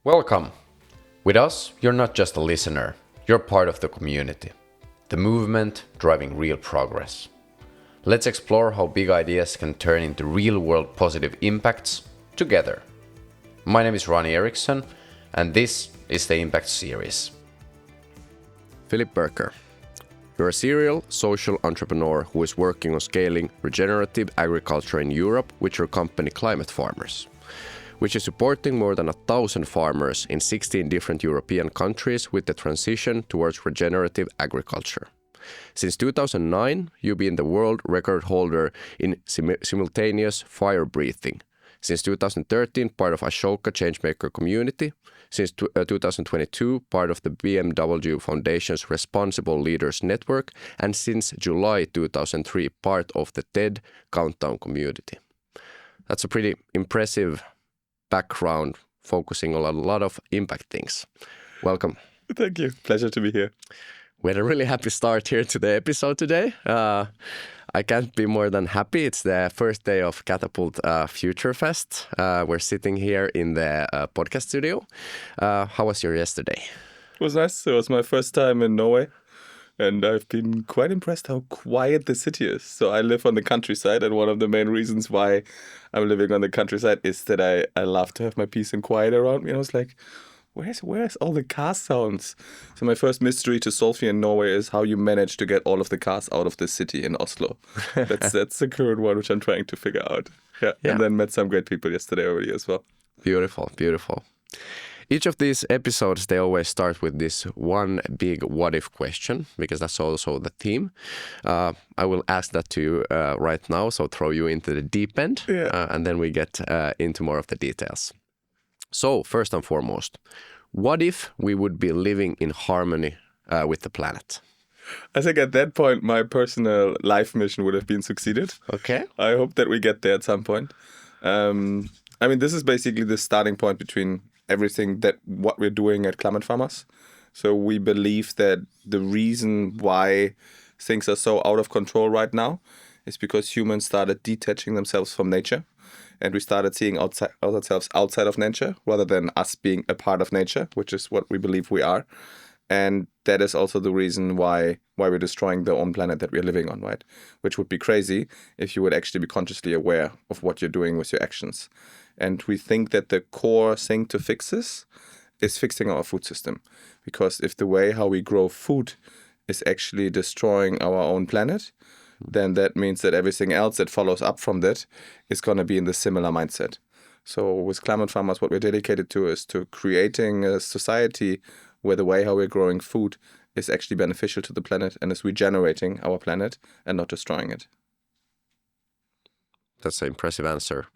Welcome! With us, you're not just a listener, you're part of the community, the movement driving real progress. Let's explore how big ideas can turn into real-world positive impacts together. My name is Ronnie Eriksson, and this is the Impact Series. Philippe Birker. You're a serial social entrepreneur who is working on scaling regenerative agriculture in Europe with your company Climate Farmers, which is supporting more than 1,000 farmers in 16 different European countries with the transition towards regenerative agriculture. Since 2009, you've been the world record holder in simultaneous fire breathing. Since 2013, part of Ashoka Changemakers community. Since 2022, part of the BMW Foundation's Responsible Leaders Network. And since July 2003, part of the TED Countdown community. That's a pretty impressive background, focusing on a lot of impact things. Welcome. Thank you. Pleasure to be here. We had a really happy start here to the episode today. I can't be more than happy. It's the first day of Catapult Future Fest. We're sitting here in the podcast studio. How was your yesterday? It was nice. It was my first time in Norway. And I've been quite impressed how quiet the city is. So I live on the countryside, and one of the main reasons why I'm living on the countryside is that I love to have my peace and quiet around me. And I was like, where's all the car sounds? So my first mystery to solve here in Norway is how you manage to get all of the cars out of the city in Oslo. That's the current one which I'm trying to figure out. Yeah. And then met some great people yesterday already as well. Beautiful, beautiful. Each of these episodes, they always start with this one big what-if question, because that's also the theme. I will ask that to you right now, so throw you into the deep end, and then we get into more of the details. So, first and foremost, what if we would be living in harmony with the planet? I think at that point, my personal life mission would have been succeeded. Okay. I hope that we get there at some point. This is basically the starting point between everything that what we're doing at Climate Farmers. So we believe that the reason why things are so out of control right now is because humans started detaching themselves from nature, and we started seeing ourselves outside of nature rather than us being a part of nature, which is what we believe we are. And that is also the reason why we're destroying the own planet that we're living on, right? Which would be crazy if you would actually be consciously aware of what you're doing with your actions. And we think that the core thing to fix this is fixing our food system. Because if the way how we grow food is actually destroying our own planet, then that means that everything else that follows up from that is going to be in the similar mindset. So with Climate Farmers, what we're dedicated to is to creating a society where the way how we're growing food is actually beneficial to the planet and is regenerating our planet and not destroying it. That's an impressive answer.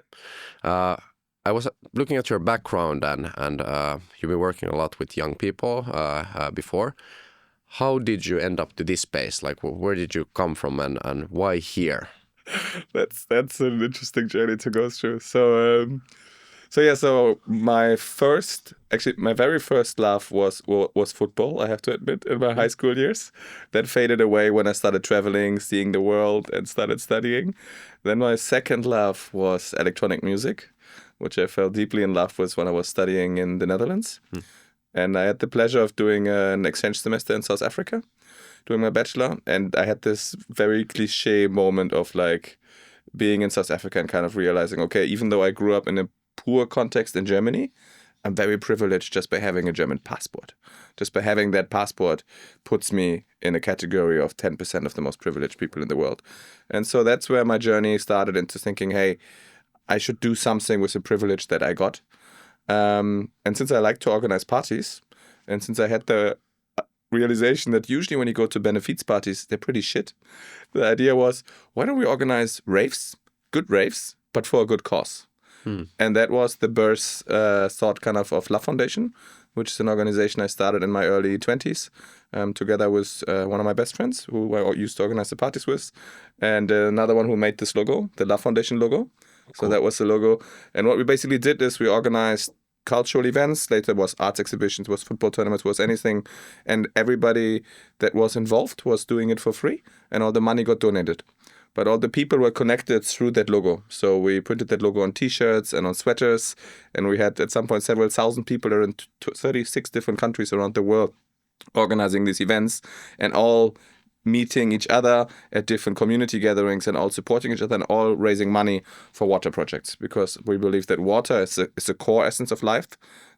I was looking at your background, and you've been working a lot with young people before. How did you end up to this space? Like, where did you come from, and why here? That's an interesting journey to go through. So my very first love was football, I have to admit, in my high school years. That faded away when I started traveling, seeing the world, and started studying. Then my second love was electronic music, which I fell deeply in love with when I was studying in the Netherlands. And I had the pleasure of doing an exchange semester in South Africa, doing my bachelor. And I had this very cliche moment of like being in South Africa and kind of realizing, okay, even though I grew up in a poor context in Germany, I'm very privileged just by having a German passport. Just by having that passport puts me in a category of 10% of the most privileged people in the world. And so that's where my journey started into thinking, hey, I should do something with the privilege that I got. And since I like to organize parties, and since I had the realization that usually when you go to benefits parties, they're pretty shit, the idea was, why don't we organize raves, good raves, but for a good cause? And that was the birth thought kind of La Foundation, which is an organization I started in my early 20s, together with one of my best friends who I used to organize the parties with, and another one who made this logo, the La Foundation logo. Cool. So that was the logo. And what we basically did is we organized cultural events. Later was arts exhibitions, was football tournaments, was anything. And everybody that was involved was doing it for free. And all the money got donated. but all the people were connected through that logo. So we printed that logo on T-shirts and on sweaters, and we had at some point several thousand people in 36 different countries around the world organizing these events, and all meeting each other at different community gatherings, and all supporting each other, and all raising money for water projects, because we believe that water is a core essence of life.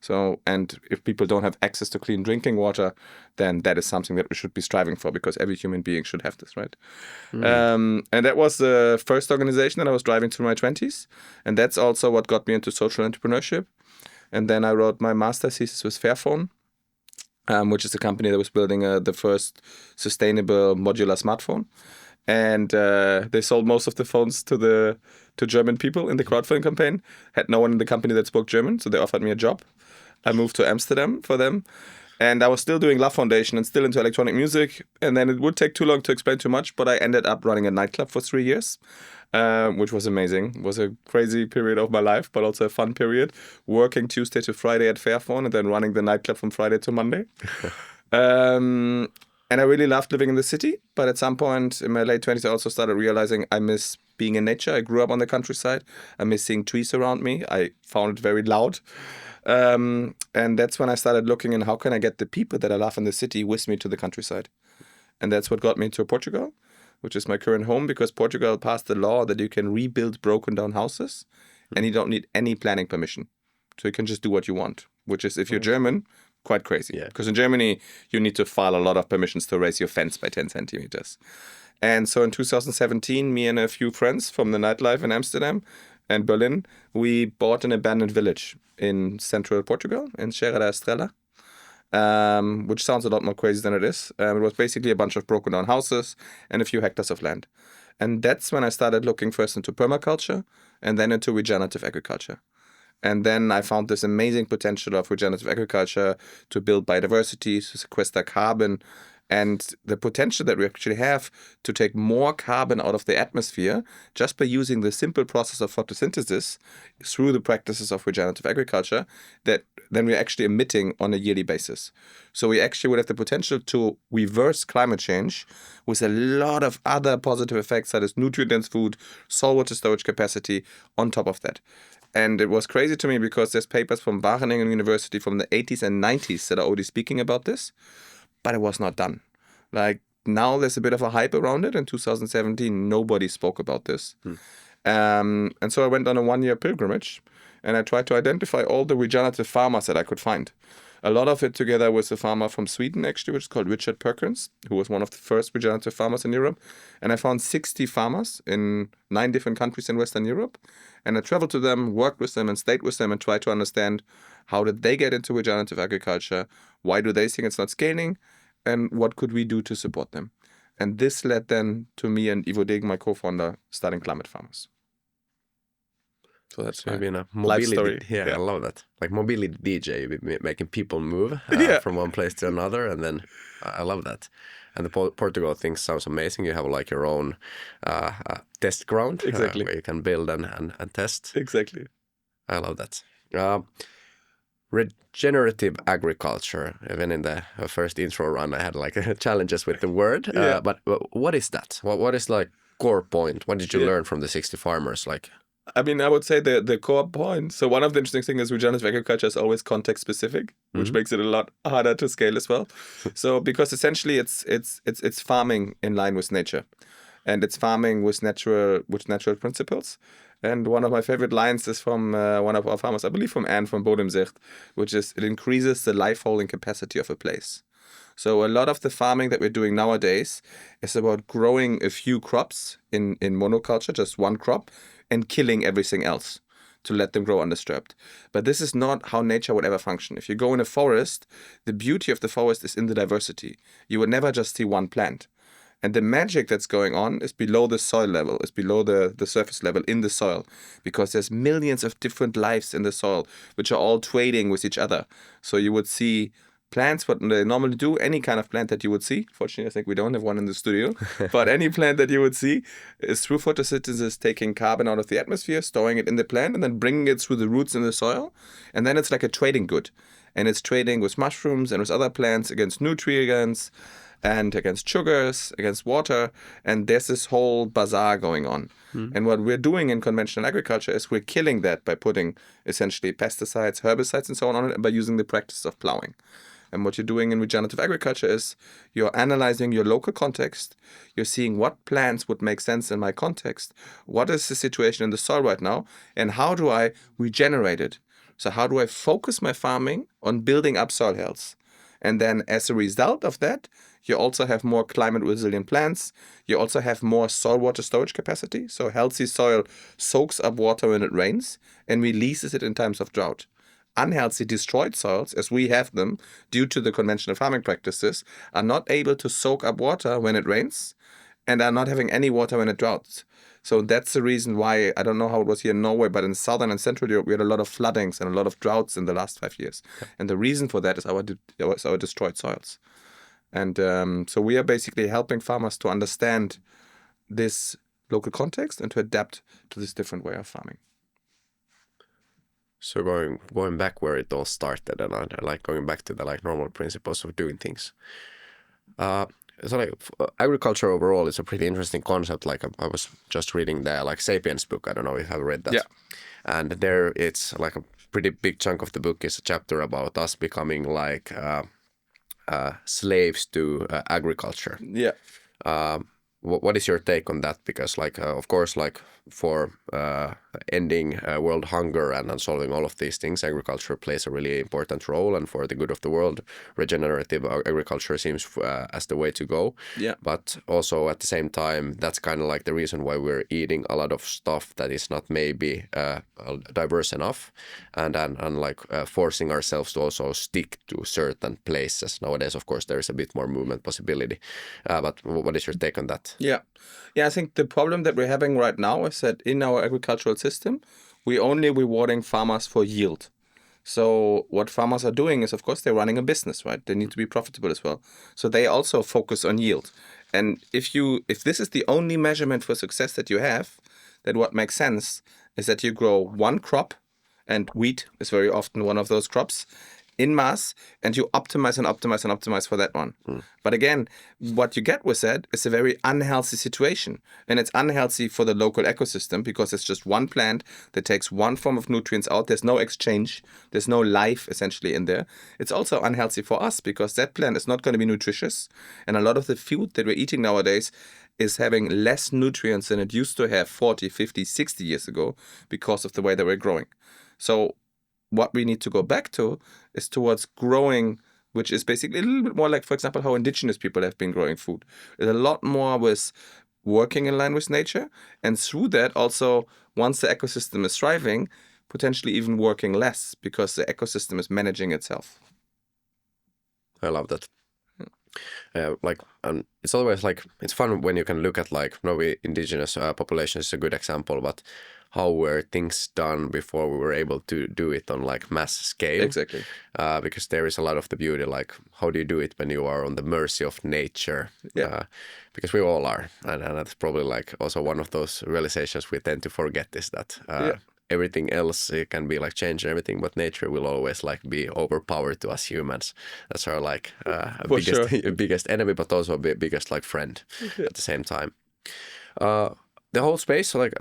So, and if people don't have access to clean drinking water, then that is something that we should be striving for, because every human being should have this, right? And that was the first organization that I was driving through my 20s. And that's also what got me into social entrepreneurship. And then I wrote my master's thesis with Fairphone, which is a company that was building the first sustainable modular smartphone. And they sold most of the phones to German people in the crowdfunding campaign. Had no one in the company that spoke German, so they offered me a job. I moved to Amsterdam for them. And I was still doing Love Foundation and still into electronic music. And then it would take too long to explain too much, but I ended up running a nightclub for 3 years, which was amazing. It was a crazy period of my life, but also a fun period. Working Tuesday to Friday at Fairphone and then running the nightclub from Friday to Monday. And I really loved living in the city. But at some point in my late 20s, I also started realizing I miss being in nature. I grew up on the countryside. I miss seeing trees around me. I found it very loud. And that's when I started looking in how can I get the people that I love in the city with me to the countryside. And that's what got me to Portugal, which is my current home, because Portugal passed a law that you can rebuild broken down houses and you don't need any planning permission. So you can just do what you want, which is, if you're German, quite crazy. Because in Germany, you need to file a lot of permissions to raise your fence by 10 centimeters. And so in 2017, me and a few friends from the nightlife in Amsterdam and Berlin, we bought an abandoned village in central Portugal, in Serra da Estrela, which sounds a lot more crazy than it is. It was basically a bunch of broken down houses and a few hectares of land. And that's when I started looking first into permaculture and then into regenerative agriculture. And then I found this amazing potential of regenerative agriculture to build biodiversity, to sequester carbon, and the potential that we actually have to take more carbon out of the atmosphere just by using the simple process of photosynthesis through the practices of regenerative agriculture that then we're actually emitting on a yearly basis. So we actually would have the potential to reverse climate change with a lot of other positive effects, such as nutrient-dense food, saltwater storage capacity on top of that. And it was crazy to me because there's papers from Wageningen University from the 80s and 90s that are already speaking about this, but it was not done. Like, now there's a bit of a hype around it. In 2017, nobody spoke about this. And so I went on a 1-year pilgrimage and I tried to identify all the regenerative farmers that I could find. A lot of it together with a farmer from Sweden, actually, which is called Richard Perkins, who was one of the first regenerative farmers in Europe. And I found 60 farmers in 9 different countries in Western Europe. And I traveled to them, worked with them, and stayed with them and tried to understand how did they get into regenerative agriculture, why do they think it's not scaling, and what could we do to support them. And this led then to me and Ivo Degen, my co-founder, starting Climate Farmers. So that's maybe in a life mobility story. Yeah, I love that. Like mobility DJ, you'll be making people move from one place to another, and then I love that. And the Portugal thing sounds amazing. You have like your own test ground, exactly, where you can build and test. Exactly. I love that. Regenerative agriculture. Even in the first intro run, I had like challenges with the word. But what is that? What is like core point? What did you learn from the 60 farmers? Like, I mean, I would say the core point. So one of the interesting things is regenerative agriculture is always context specific, which makes it a lot harder to scale as well. So because essentially it's farming in line with nature, and it's farming with natural principles. And one of my favorite lines is from one of our farmers, I believe from Anne from Bodemzicht, which is, it increases the life holding capacity of a place. So a lot of the farming that we're doing nowadays is about growing a few crops in monoculture, just one crop, and killing everything else to let them grow undisturbed. But this is not how nature would ever function. If you go in a forest, the beauty of the forest is in the diversity. You would never just see one plant. And the magic that's going on is below the soil level, is below the surface level in the soil, because there's millions of different lives in the soil, which are all trading with each other. So you would see plants, what they normally do, any kind of plant that you would see. Fortunately, I think we don't have one in the studio. But any plant that you would see is through photosynthesis taking carbon out of the atmosphere, storing it in the plant, and then bringing it through the roots in the soil. And then it's like a trading good. And it's trading with mushrooms and with other plants against nutrients. and against sugars, against water, and there's this whole bazaar going on. And what we're doing in conventional agriculture is we're killing that by putting essentially pesticides, herbicides, and so on it, and by using the practice of plowing. And what you're doing in regenerative agriculture is you're analyzing your local context. You're seeing what plants would make sense in my context. What is the situation in the soil right now? And how do I regenerate it? So how do I focus my farming on building up soil health? And then as a result of that, you also have more climate resilient plants. You also have more soil water storage capacity. So healthy soil soaks up water when it rains and releases it in times of drought. Unhealthy destroyed soils, as we have them due to the conventional farming practices, are not able to soak up water when it rains and are not having any water when it droughts. So that's the reason why, I don't know how it was here in Norway, but in Southern and Central Europe, we had a lot of floodings and a lot of droughts in the last 5 years. And the reason for that is our destroyed soils. And so we are basically helping farmers to understand this local context and to adapt to this different way of farming. So going back where it all started and like going back to the like normal principles of doing things. So like agriculture overall is a pretty interesting concept. Like I was just reading the like Sapiens book. I don't know if you've read that. Yeah. And there it's like a pretty big chunk of the book is a chapter about us becoming like slaves to agriculture. Yeah. What is your take on that? Because like of course like for ending world hunger and solving all of these things, agriculture plays a really important role, and for the good of the world, regenerative agriculture seems as the way to go. Yeah. But also at the same time, that's kind of like the reason why we're eating a lot of stuff that is not maybe diverse enough, and like forcing ourselves to also stick to certain places. Nowadays, of course, there is a bit more movement possibility. But what is your take on that? Yeah. I think the problem that we're having right now is that in our agricultural system, we're only rewarding farmers for yield. So what farmers are doing is, of course, they're running a business, right? They need to be profitable as well. So they also focus on yield. And if this is the only measurement for success that you have, then what makes sense is that you grow one crop, and wheat is very often one of those crops, in mass, and you optimize and optimize and optimize for that one. But again, what you get with that is a very unhealthy situation. And it's unhealthy for the local ecosystem because it's just one plant that takes one form of nutrients out. There's no exchange. There's no life essentially in there. It's also unhealthy for us because that plant is not going to be nutritious. And a lot of the food that we're eating nowadays is having less nutrients than it used to have 40, 50, 60 years ago because of the way that we're growing. So what we need to go back to is towards growing, which is basically a little bit more like, for example, how indigenous people have been growing food. It's a lot more with working in line with nature. And through that, also, once the ecosystem is thriving, potentially even working less because the ecosystem is managing itself. I love that. It's always like, it's fun when you can look at like, indigenous populations is a good example, but how were things done before we were able to do it on like mass scale? Exactly. Because there is a lot of the beauty, like how do you do it when you are on the mercy of nature? Yeah. Because we all are, and that's probably like also one of those realizations we tend to forget is that everything else can be like change and everything, but nature will always like be overpowered to us humans. That's our like biggest enemy, but also biggest like friend at the same time. The whole space, like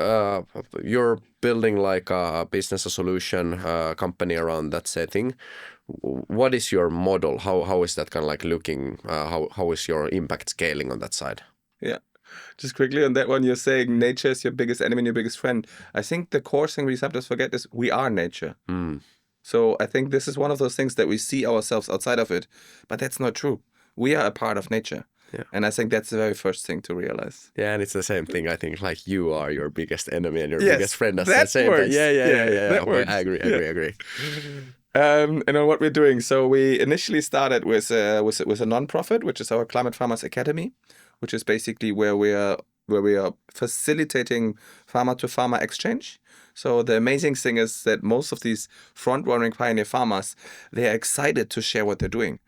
you're building like a business, a solution, company around that setting. What is your model? How is that kind of like looking? How is your impact scaling on that side? Yeah. Just quickly on that one, you're saying nature is your biggest enemy and your biggest friend. I think the core thing we sometimes forget is we are nature. So I think this is one of those things that we see ourselves outside of it, but that's not true. We are a part of nature. Yeah. And I think that's the very first thing to realize. Yeah, and it's the same thing. I think like you are your biggest enemy and your yes, biggest friend. That's that the same. Works. Yeah. That works. I agree. And on what we're doing, so we initially started with a non-profit, which is our Climate Farmers Academy, which is basically where we are facilitating farmer-to-farmer exchange. So the amazing thing is that most of these front-running pioneer farmers, they are excited to share what they're doing.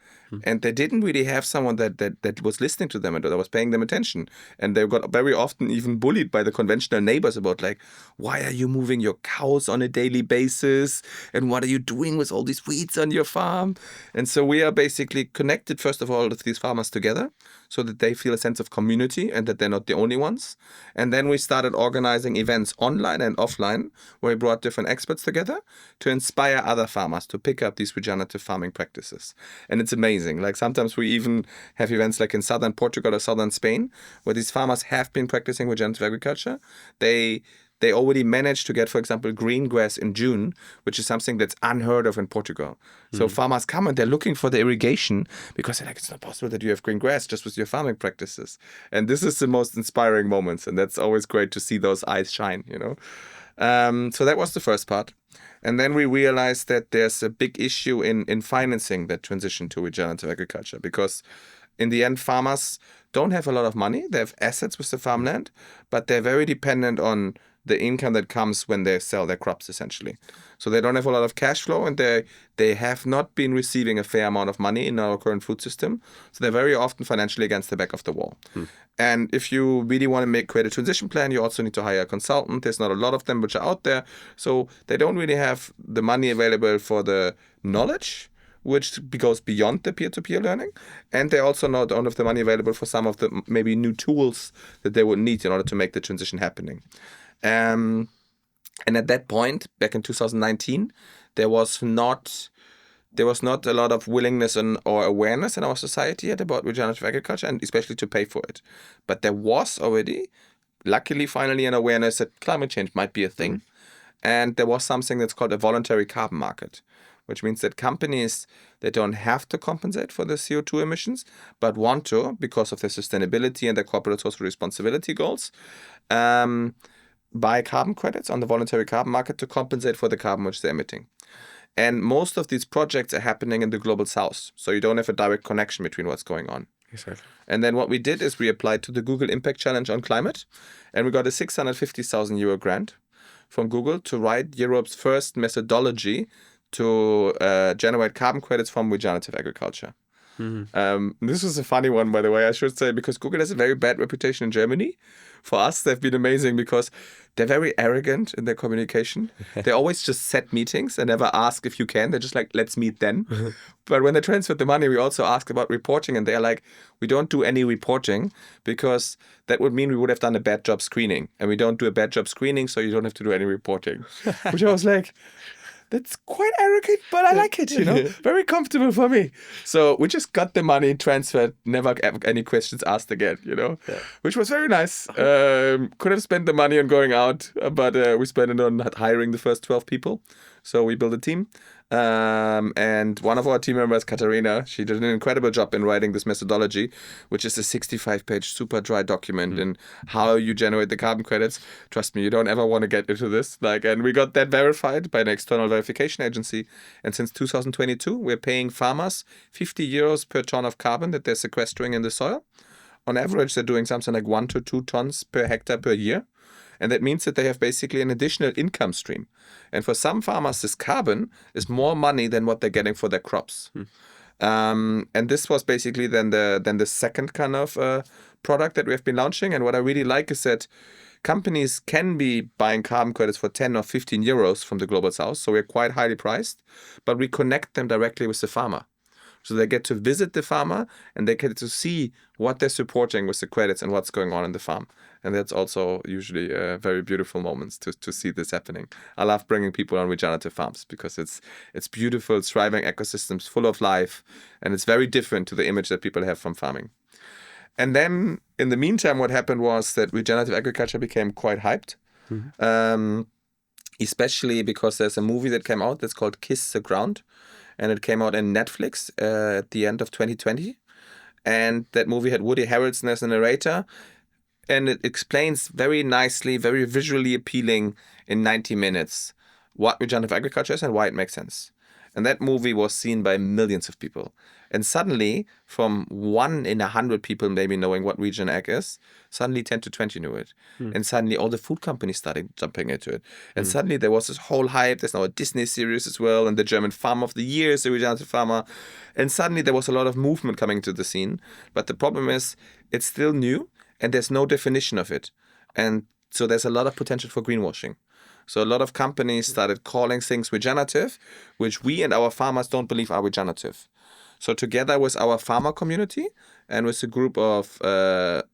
And they didn't really have someone that was listening to them and that was paying them attention. And they got very often even bullied by the conventional neighbors about like, why are you moving your cows on a daily basis? And what are you doing with all these weeds on your farm? And so we are basically connected, first of all, with these farmers together so that they feel a sense of community and that they're not the only ones. And then we started organizing events online and offline where we brought different experts together to inspire other farmers to pick up these regenerative farming practices. And it's amazing. Like sometimes we even have events like in southern Portugal or southern Spain where these farmers have been practicing regenerative agriculture. They already managed to get, for example, green grass in June, which is something that's unheard of in Portugal. So farmers come and they're looking for the irrigation because they're like, it's not possible that you have green grass just with your farming practices. And this is the most inspiring moments. And that's always great to see those eyes shine, you know. So that was the first part. And then we realized that there's a big issue in financing that transition to regenerative agriculture because in the end, farmers don't have a lot of money. They have assets with the farmland, but they're very dependent on the income that comes when they sell their crops, essentially. So they don't have a lot of cash flow and they have not been receiving a fair amount of money in our current food system. So they're very often financially against the back of the wall. And if you really want to create a transition plan, you also need to hire a consultant. There's not a lot of them which are out there. So they don't really have the money available for the knowledge, which goes beyond the peer-to-peer learning. And they also don't have the money available for some of the maybe new tools that they would need in order to make the transition happening. And at that point, back in 2019, there was not a lot of willingness or awareness in our society yet about regenerative agriculture, and especially to pay for it. But there was already, luckily, finally, an awareness that climate change might be a thing. And there was something that's called a voluntary carbon market, which means that companies, they don't have to compensate for the CO2 emissions, but want to because of their sustainability and their corporate social responsibility goals. Buy carbon credits on the voluntary carbon market to compensate for the carbon which they're emitting. And most of these projects are happening in the global south. So you don't have a direct connection between what's going on. Exactly. And then what we did is we applied to the Google Impact Challenge on climate. And we got a 650,000 euro grant from Google to write Europe's first methodology to generate carbon credits from regenerative agriculture. This was a funny one, by the way, I should say, because Google has a very bad reputation in Germany. For us, they've been amazing because they're very arrogant in their communication. They always just set meetings and never ask if you can. They're just like, let's meet then. But when they transferred the money, we also asked about reporting. And they're like, we don't do any reporting because that would mean we would have done a bad job screening. And we don't do a bad job screening, so you don't have to do any reporting. Which I was like, that's quite arrogant, but I like it, you know. Very comfortable for me. So we just got the money transferred, never any questions asked again, you know, which was very nice. Could have spent the money on going out, but we spent it on hiring the first 12 people. So we built a team. And one of our team members, Katarina, she did an incredible job in writing this methodology, which is a 65-page super dry document in how you generate the carbon credits. Trust me, you don't ever want to get into this. And we got that verified by an external verification agency. And since 2022, we're paying farmers 50 euros per ton of carbon that they're sequestering in the soil. On average, they're doing something like 1 to 2 tons per hectare per year. And that means that they have basically an additional income stream. And for some farmers, this carbon is more money than what they're getting for their crops. And this was basically then the second kind of product that we have been launching. And what I really like is that companies can be buying carbon credits for 10 or 15 euros from the global south. So we're quite highly priced, but we connect them directly with the farmer. So they get to visit the farmer and they get to see what they're supporting with the credits and what's going on in the farm. And that's also usually very beautiful moments to see this happening. I love bringing people on regenerative farms because it's beautiful, thriving ecosystems full of life. And it's very different to the image that people have from farming. And then in the meantime, what happened was that regenerative agriculture became quite hyped. Especially because there's a movie that came out that's called Kiss the Ground. And it came out in Netflix at the end of 2020. And that movie had Woody Harrelson as a narrator. And it explains very nicely, very visually appealing in 90 minutes what regenerative agriculture is and why it makes sense. And that movie was seen by millions of people. And suddenly, from 1 in 100 people maybe knowing what RegenAg is, suddenly 10 to 20 knew it. And suddenly all the food companies started jumping into it. And suddenly there was this whole hype. There's now a Disney series as well. And the German Farm of the Year is the regenerative farmer. And suddenly there was a lot of movement coming to the scene. But the problem is it's still new and there's no definition of it. And so there's a lot of potential for greenwashing. So a lot of companies started calling things regenerative, which we and our farmers don't believe are regenerative. So together with our farmer community and with a group of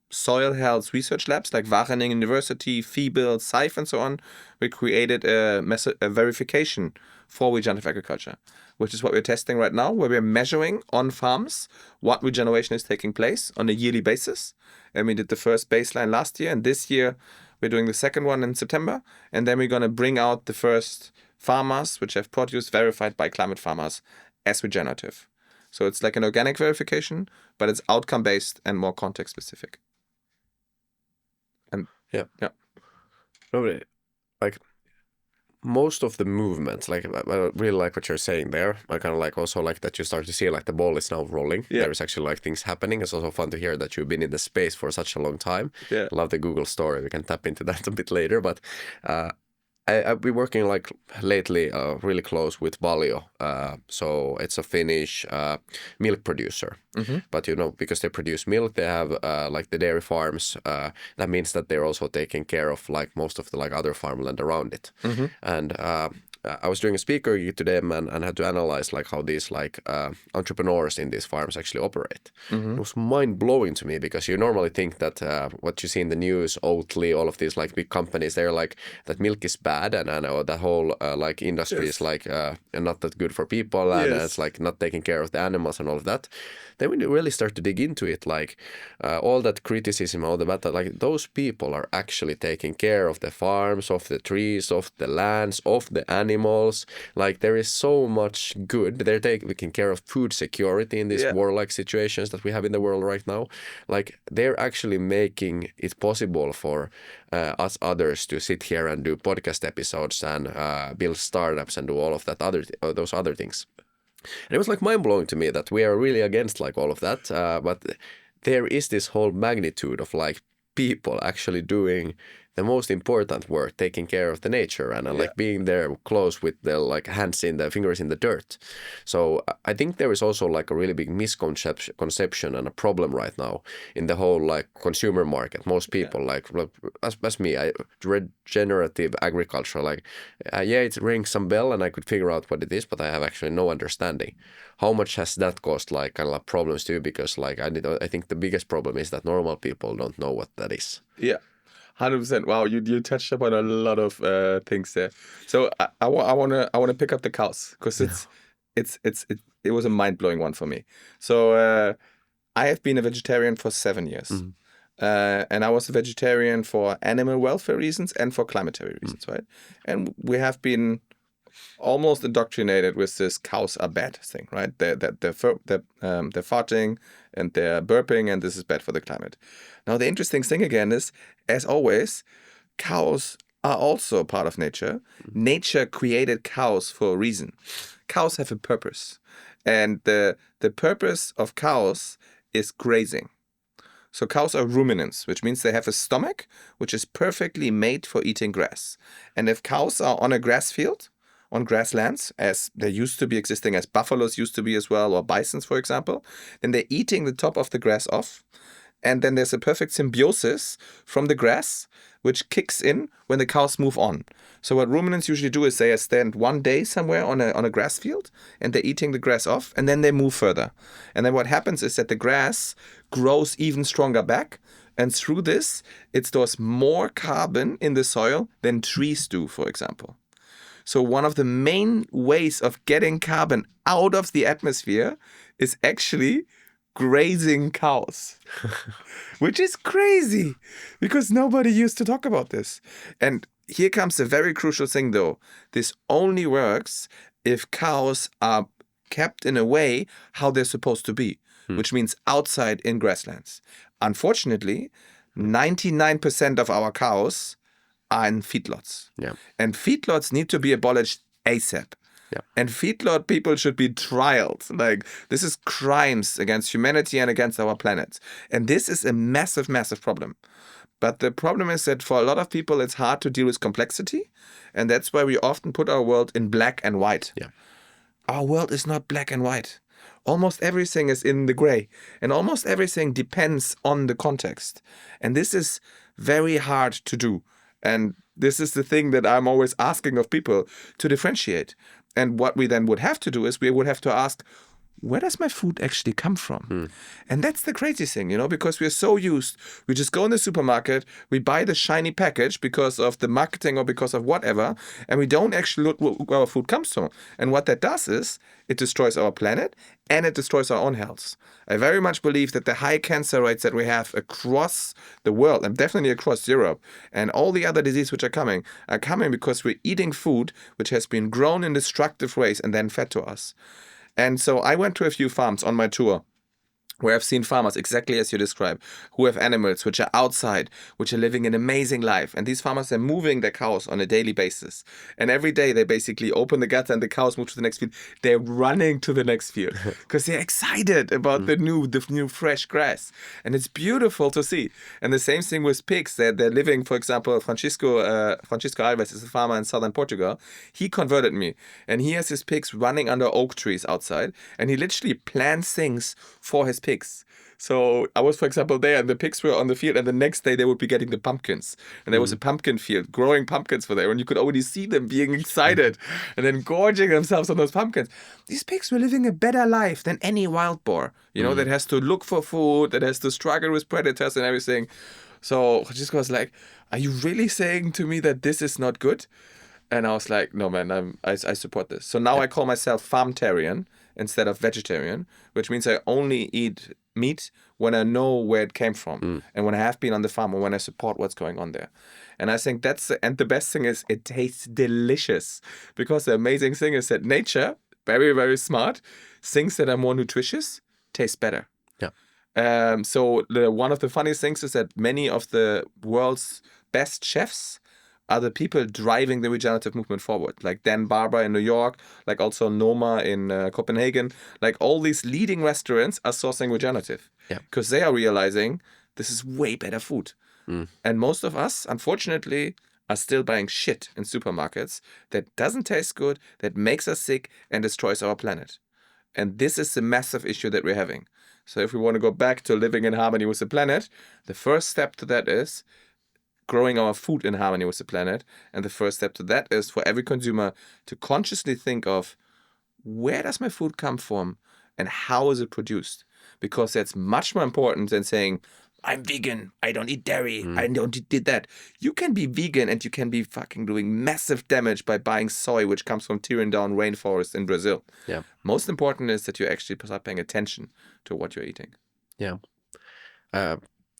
soil health research labs like Wageningen University, Fiebel, SAIF and so on, we created a verification for regenerative agriculture, which is what we're testing right now, where we're measuring on farms what regeneration is taking place on a yearly basis. And we did the first baseline last year, and this year we're doing the second one in September, and then we're going to bring out the first farmers which have produce verified by climate farmers as regenerative. So it's like an organic verification, but it's outcome-based and more context-specific. And Yeah. yeah. No, like most of the movements, like I really like what you're saying there. I kind of like also like that you start to see like the ball is now rolling. Yeah. There is actually like things happening. It's also fun to hear that you've been in the space for such a long time. Yeah. I love the Google story. We can tap into that a bit later, but I've been working like lately really close with Valio. So it's a Finnish milk producer. But you know, because they produce milk, they have like the dairy farms. That means that they're also taking care of like most of the like other farmland around it. And I was doing a speaker gig to them and had to analyze like how these like entrepreneurs in these farms actually operate. It was mind blowing to me because you normally think that what you see in the news, Oatly, all of these like big companies, they're like that milk is bad and the whole like industry is like not that good for people and it's like not taking care of the animals and all of that. Then when you really start to dig into it, like all that criticism, all the bad, like those people are actually taking care of the farms, of the trees, of the lands, of the animals. Like there is so much good. They're taking care of food security in these warlike situations that we have in the world right now. Like they're actually making it possible for us others to sit here and do podcast episodes and build startups and do all of that those other things. And it was like mind-blowing to me that we are really against like all of that, but there is this whole magnitude of like people actually doing the most important work, taking care of the nature and like being there close with the like fingers in the dirt. So I think there is also like a really big misconception and a problem right now in the whole like consumer market. Most people like as me, regenerative agriculture, like it rings some bell and I could figure out what it is, but I have actually no understanding. How much has that caused like kind of like problems too? Because like I think the biggest problem is that normal people don't know what that is. Yeah. 100%. Wow, you touched upon a lot of things there. So I wanna pick up the cows because it was a mind-blowing one for me. So I have been a vegetarian for 7 years, and I was a vegetarian for animal welfare reasons and for climatary reasons, right? And we have been almost indoctrinated with this cows are bad thing, right? They're farting and they're burping and this is bad for the climate. Now, the interesting thing again is, as always, cows are also part of nature. Nature created cows for a reason. Cows have a purpose. And the purpose of cows is grazing. So cows are ruminants, which means they have a stomach which is perfectly made for eating grass. And if cows are on a grass field, on grasslands, as they used to be existing, as buffaloes used to be as well, or bisons, for example, then they're eating the top of the grass off. And then there's a perfect symbiosis from the grass, which kicks in when the cows move on. So what ruminants usually do is they stand one day somewhere on a grass field, and they're eating the grass off, and then they move further. And then what happens is that the grass grows even stronger back, and through this, it stores more carbon in the soil than trees do, for example. So one of the main ways of getting carbon out of the atmosphere is actually grazing cows, which is crazy because nobody used to talk about this. And here comes the very crucial thing though. This only works if cows are kept in a way how they're supposed to be, which means outside in grasslands. Unfortunately, 99% of our cows are in feedlots. Yeah. And feedlots need to be abolished ASAP. And feedlot people should be trialed. Like, this is crimes against humanity and against our planet. And this is a massive, massive problem. But the problem is that for a lot of people, it's hard to deal with complexity. And that's why we often put our world in black and white. Yeah. Our world is not black and white. Almost everything is in the gray. And almost everything depends on the context. And this is very hard to do. And this is the thing that I'm always asking of people to differentiate. And what we then would have to do is we would have to ask, where does my food actually come from? And that's the crazy thing, because we're so used. We just go in the supermarket, we buy the shiny package because of the marketing or because of whatever, and we don't actually look where our food comes from. And what that does is it destroys our planet and it destroys our own health. I very much believe that the high cancer rates that we have across the world, and definitely across Europe, and all the other diseases which are coming because we're eating food which has been grown in destructive ways and then fed to us. And so I went to a few farms on my tour where I've seen farmers exactly as you describe, who have animals which are outside, which are living an amazing life. And these farmers are moving their cows on a daily basis. And every day they basically open the gutter and the cows move to the next field. They're running to the next field because they're excited about the new fresh grass. And it's beautiful to see. And the same thing with pigs. They're living, for example, Francisco Alves is a farmer in southern Portugal. He converted me. And he has his pigs running under oak trees outside. And he literally plants things for his pigs. So I was, for example, there and the pigs were on the field and the next day they would be getting the pumpkins. And there was a pumpkin field, growing pumpkins for them. And you could already see them being excited and then gorging themselves on those pumpkins. These pigs were living a better life than any wild boar, that has to look for food, that has to struggle with predators and everything. So Francisco was like, are you really saying to me that this is not good? And I was like, no, man, I support this. So now I call myself farmtarian instead of vegetarian, which means I only eat meat when I know where it came from and when I have been on the farm or when I support what's going on there. And I think and the best thing is it tastes delicious, because the amazing thing is that nature, very, very smart, things that are more nutritious taste better. Yeah. So one of the funniest things is that many of the world's best chefs are the people driving the regenerative movement forward, like Dan Barber in New York, like also Noma in Copenhagen. Like all these leading restaurants are sourcing regenerative because they are realizing this is way better food. And most of us, unfortunately, are still buying shit in supermarkets that doesn't taste good, that makes us sick and destroys our planet. And this is the massive issue that we're having. So if we want to go back to living in harmony with the planet, the first step to that is growing our food in harmony with the planet. And the first step to that is for every consumer to consciously think of, where does my food come from and how is it produced? Because that's much more important than saying, I'm vegan, I don't eat dairy, I don't eat that. You can be vegan and you can be fucking doing massive damage by buying soy, which comes from tearing down rainforests in Brazil. Yeah. Most important is that you actually start paying attention to what you're eating. Yeah.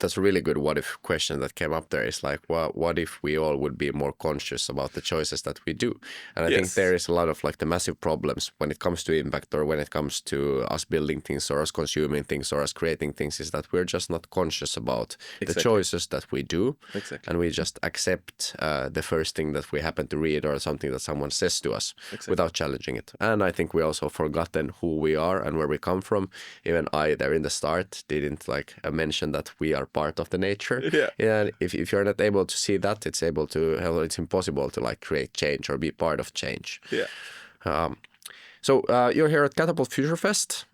That's a really good what if question that came up there. Is like, well, what if we all would be more conscious about the choices that we do? And I think there is a lot of like the massive problems when it comes to impact or when it comes to us building things or us consuming things or us creating things, is that we're just not conscious about the choices that we do. And we just accept the first thing that we happen to read or something that someone says to us without challenging it. And I think we also forgotten who we are and where we come from. Even I there in the start didn't like mention that we are part of the nature. And if you're not able to see that, it's impossible to like create change or be part of change. So you're here at Catapult Future Fest.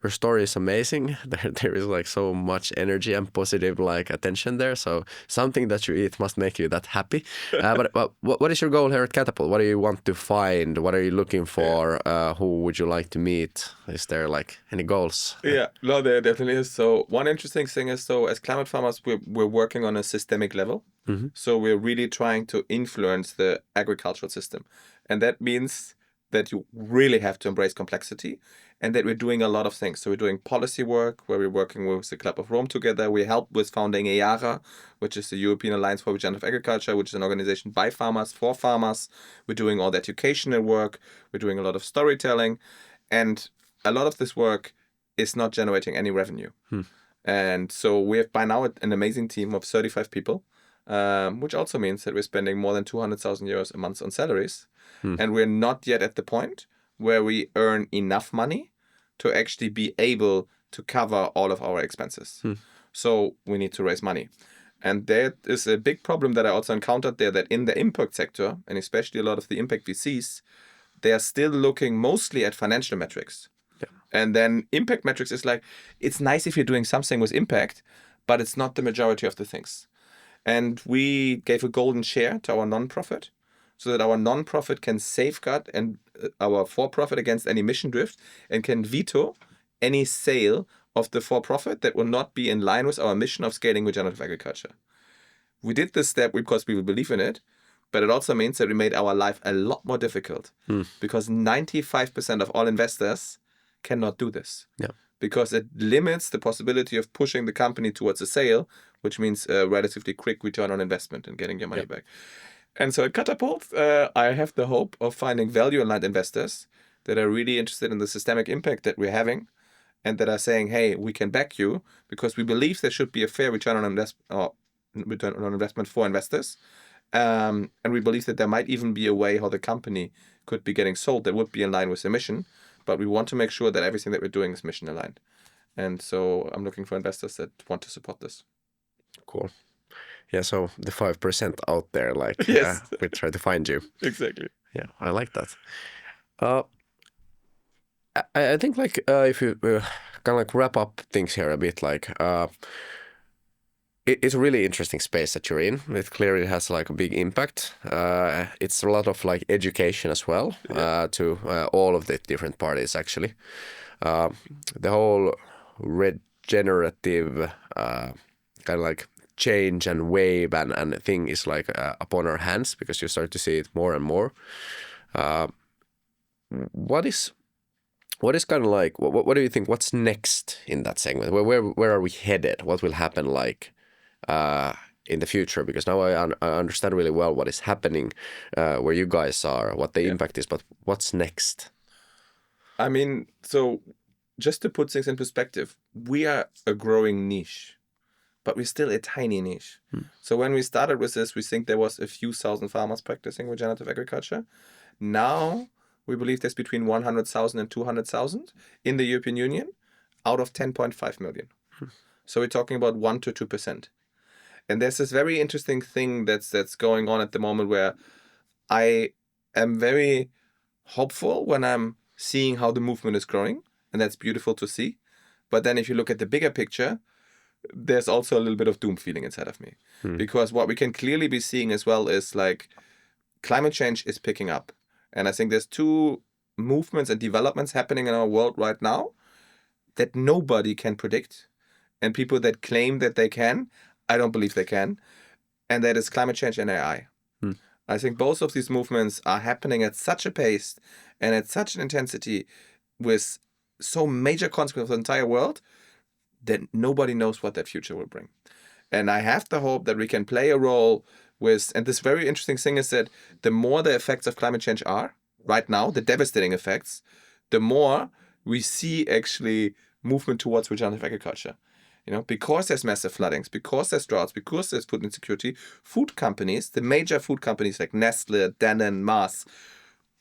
Your story is amazing. There is like so much energy and positive like attention there. So something that you eat must make you that happy. But what is your goal here at Catapult? What do you want to find? What are you looking for? Who would you like to meet? Is there like any goals? No, there definitely is. So one interesting thing is, so as climate farmers, we're working on a systemic level. So we're really trying to influence the agricultural system. And that means that you really have to embrace complexity and that we're doing a lot of things. So we're doing policy work where we're working with the Club of Rome together. We help with founding EARA, which is the European Alliance for Regenerative Agriculture, which is an organization by farmers for farmers. We're doing all the educational work. We're doing a lot of storytelling. And a lot of this work is not generating any revenue. And so we have by now an amazing team of 35 people. which also means that we're spending more than 200,000 euros a month on salaries. And we're not yet at the point where we earn enough money to actually be able to cover all of our expenses. So we need to raise money. And that is a big problem that I also encountered there, that in the impact sector, and especially a lot of the impact VCs, they are still looking mostly at financial metrics. And then impact metrics is like, it's nice if you're doing something with impact, but it's not the majority of the things. And we gave a golden share to our nonprofit so that our nonprofit can safeguard and our for-profit against any mission drift and can veto any sale of the for-profit that will not be in line with our mission of scaling regenerative agriculture. We did this step because we believe in it, but it also means that we made our life a lot more difficult because 95% of all investors cannot do this. Because it limits the possibility of pushing the company towards a sale, which means a relatively quick return on investment and getting your money back. And so at Catapult, I have the hope of finding value-aligned investors that are really interested in the systemic impact that we're having and that are saying, hey, we can back you because we believe there should be a fair return on investment for investors. And we believe that there might even be a way how the company could be getting sold that would be in line with the mission. But we want to make sure that everything that we're doing is mission aligned. And so I'm looking for investors that want to support this. Cool. Yeah, so the 5% out there, like, Yes. we try to find you. Exactly. Yeah, I like that. I think, like, if you kind of like wrap up things here a bit, like, it's a really interesting space that you're in. It clearly has like a big impact. It's a lot of like education as well to all of the different parties actually. The whole regenerative kind of like change and wave and thing is like upon our hands because you start to see it more and more. What is kind of like what do you think? What's next in that segment? Where are we headed? What will happen like? In the future, because now I understand really well what is happening, where you guys are, what the impact is, but what's next? I mean, so just to put things in perspective, we are a growing niche, but we're still a tiny niche. So when we started with this, we think there was a few thousand farmers practicing regenerative agriculture. Now we believe there's between 100,000 and 200,000 in the European Union out of 10.5 million. So we're talking about 1 to 2%. And there's this very interesting thing that's going on at the moment where I am very hopeful when I'm seeing how the movement is growing, and that's beautiful to see. But then if you look at the bigger picture, there's also a little bit of doom feeling inside of me. Because what we can clearly be seeing as well is like climate change is picking up. And I think there's two movements and developments happening in our world right now that nobody can predict. And people that claim that they can, I don't believe they can. And that is climate change and AI. I think both of these movements are happening at such a pace and at such an intensity with so major consequences for the entire world that nobody knows what that future will bring. And I have the hope that we can play a role with, and this very interesting thing is that the more the effects of climate change are right now, the devastating effects, the more we see actually movement towards regenerative agriculture. You know, because there's massive floodings, because there's droughts, because there's food insecurity, food companies, the major food companies like Nestle, Danone, Mars,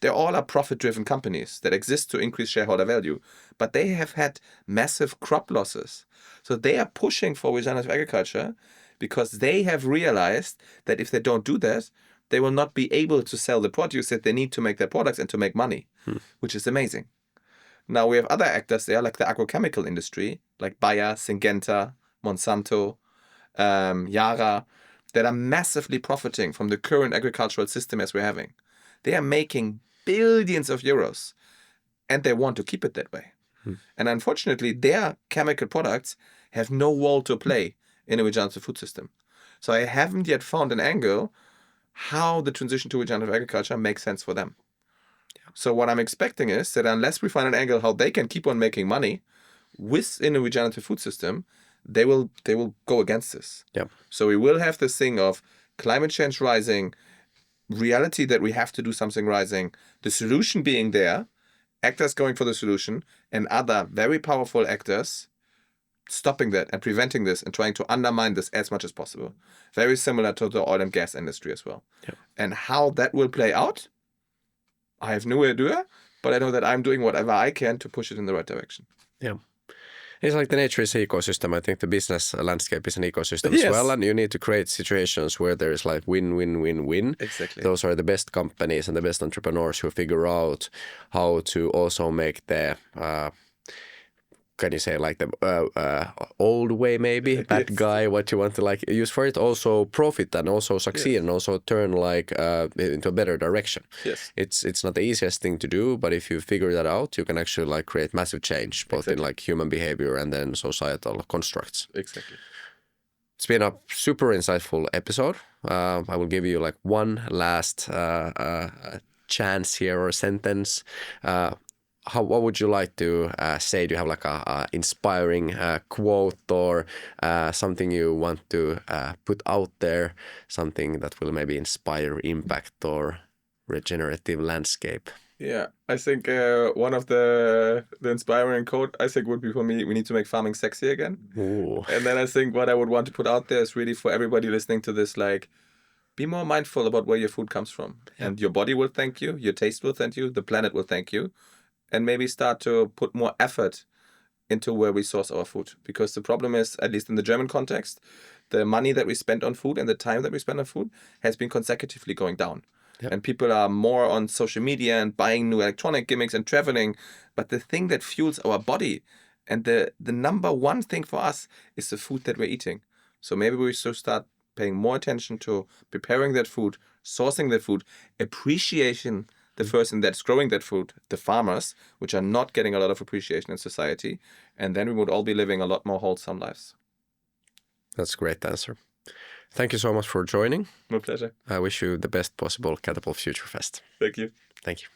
they all are profit-driven companies that exist to increase shareholder value. But they have had massive crop losses. So they are pushing for regenerative agriculture because they have realized that if they don't do that, they will not be able to sell the produce that they need to make their products and to make money, which is amazing. Now we have other actors there, like the agrochemical industry, like Bayer, Syngenta, Monsanto, Yara, that are massively profiting from the current agricultural system as we're having. They are making billions of euros, and they want to keep it that way. And unfortunately, their chemical products have no role to play in a regenerative food system. So I haven't yet found an angle how the transition to regenerative agriculture makes sense for them. So what I'm expecting is that unless we find an angle how they can keep on making money within a regenerative food system, they will go against this. So we will have this thing of climate change rising, reality that we have to do something rising, the solution being there, actors going for the solution, and other very powerful actors stopping that and preventing this and trying to undermine this as much as possible. Very similar to the oil and gas industry as well. Yeah. And how that will play out, I have no idea, but I know that I'm doing whatever I can to push it in the right direction. Yeah. It's like the nature is an ecosystem. I think the business landscape is an ecosystem as Yes. well. And you need to create situations where there is like win, win, win, win. Exactly. Those are the best companies and the best entrepreneurs who figure out how to also make the, can you say like the old way maybe, bad Yes. guy, what you want to like use for it, also profit and also succeed and also turn like into a better direction. Yes. It's not the easiest thing to do, but if you figure that out, you can actually like create massive change, both in like human behavior and then societal constructs. Exactly. It's been a super insightful episode. I will give you like one last chance here or sentence. What would you like to say? Do you have like a inspiring quote or something you want to put out there? Something that will maybe inspire impact or regenerative landscape? Yeah, I think one of the inspiring quote I think would be for me, we need to make farming sexy again. Ooh. And then I think what I would want to put out there is really for everybody listening to this, like, be more mindful about where your food comes from. Yeah. And your body will thank you, your taste will thank you, the planet will thank you. And maybe start to put more effort into where we source our food. Because the problem is, at least in the German context, the money that we spend on food and the time that we spend on food has been consecutively going down. Yep. And people are more on social media and buying new electronic gimmicks and traveling. But the thing that fuels our body and the number one thing for us is the food that we're eating. So maybe we should start paying more attention to preparing that food, sourcing that food, appreciation the person that's growing that food, the farmers, which are not getting a lot of appreciation in society. And then we would all be living a lot more wholesome lives. That's a great answer. Thank you so much for joining. My pleasure. I wish you the best possible Catapult Future Fest. Thank you. Thank you.